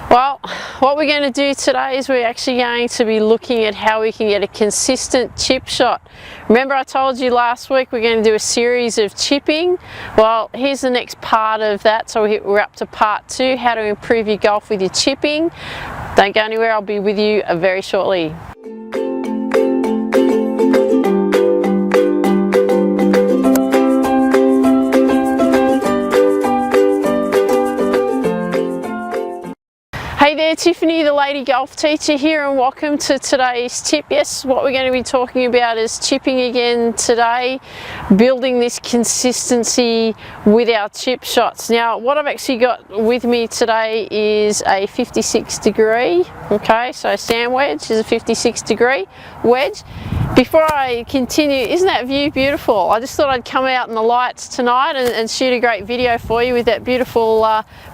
Well, what we're going to do today is we're actually going to be looking at how we can get a consistent chip shot. Remember I told you last week we're going to do a series of chipping? Well, here's the next part of that. So we're up to part 2, how to improve your golf with your chipping. Don't go anywhere, I'll be with you very shortly. Hey there, Tiffany, the lady golf teacher here, and welcome to today's tip. Yes, what we're going to be talking about is chipping again today, building this consistency with our chip shots. Now, what I've actually got with me today is a 56 degree, okay, so sand wedge is a 56 degree wedge. Before I continue, isn't that view beautiful? I just thought I'd come out in the lights tonight and shoot a great video for you with that beautiful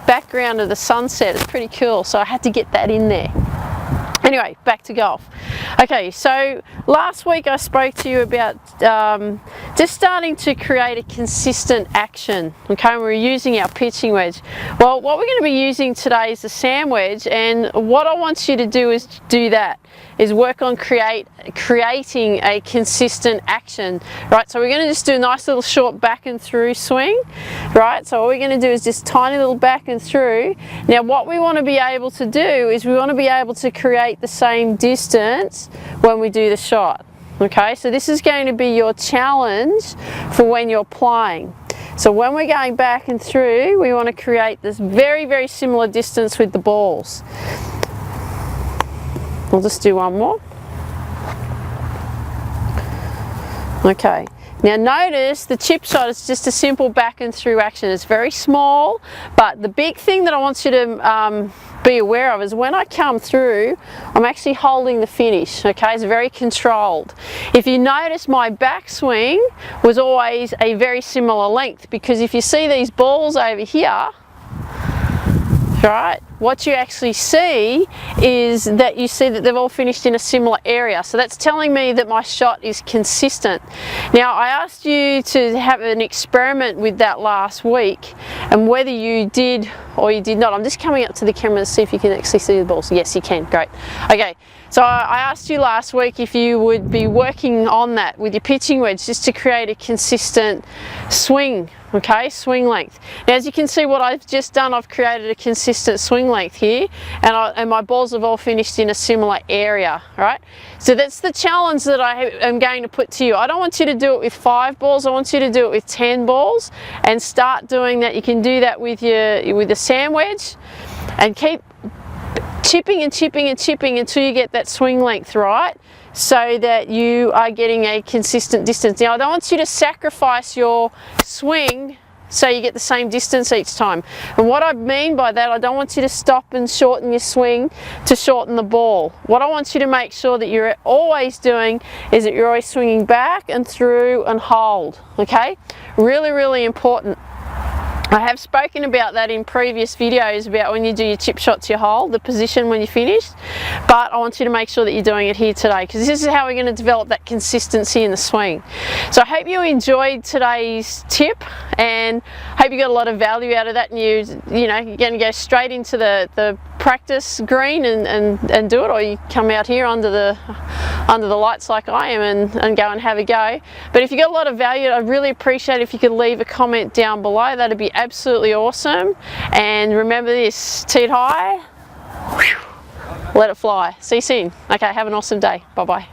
background of the sunset. It's pretty cool, so I had to get that in there. Anyway, back to golf. Okay, so last week I spoke to you about just starting to create a consistent action, okay, we're using our pitching wedge. Well, what we're going to be using today is the sand wedge, and what I want you to do is work on creating a consistent action, right? So we're going to just do a nice little short back and through swing, right? So all we're going to do is just tiny little back and through. Now what we want to be able to do is we want to be able to create the same distance when we do the shot, okay? So this is going to be your challenge for when you're playing. So when we're going back and through, we want to create this very, very similar distance with the balls. We'll just do one more. Okay, now notice the chip shot is just a simple back and through action. It's very small, but the big thing that I want you to be aware of is when I come through, I'm actually holding the finish, okay? It's very controlled. If you notice, my backswing was always a very similar length, because if you see these balls over here, right, what you actually see is that you see that they've all finished in a similar area. So that's telling me that my shot is consistent. Now, I asked you to have an experiment with that last week, and whether you did or you did not. I'm just coming up to the camera to see if you can actually see the balls. Yes, you can. Great. Okay, so I asked you last week if you would be working on that with your pitching wedge, just to create a consistent swing, okay, swing length. Now, as you can see, what I've just done, I've created a consistent swing length here, and my balls have all finished in a similar area, right? So that's the challenge that I am going to put to you. I don't want you to do it with 5 balls, I want you to do it with 10 balls, and start doing that. You can do that with the sand wedge, and keep chipping and chipping and chipping until you get that swing length right, so that you are getting a consistent distance. Now, I don't want you to sacrifice your swing so you get the same distance each time. And what I mean by that, I don't want you to stop and shorten your swing to shorten the ball. What I want you to make sure that you're always doing is that you're always swinging back and through and hold, okay? Really, really important. I have spoken about that in previous videos, about when you do your chip shots, you hold the position when you're finished, but I want you to make sure that you're doing it here today, because this is how we're going to develop that consistency in the swing. So I hope you enjoyed today's tip, and hope you got a lot of value out of that, and you're going to go straight into the practice green and do it, or you come out here under the lights like I am and go and have a go. But if you got a lot of value, I'd really appreciate it if you could leave a comment down below. That'd be absolutely awesome. And remember this, tee it high, let it fly. See you soon. Okay, have an awesome day. Bye bye.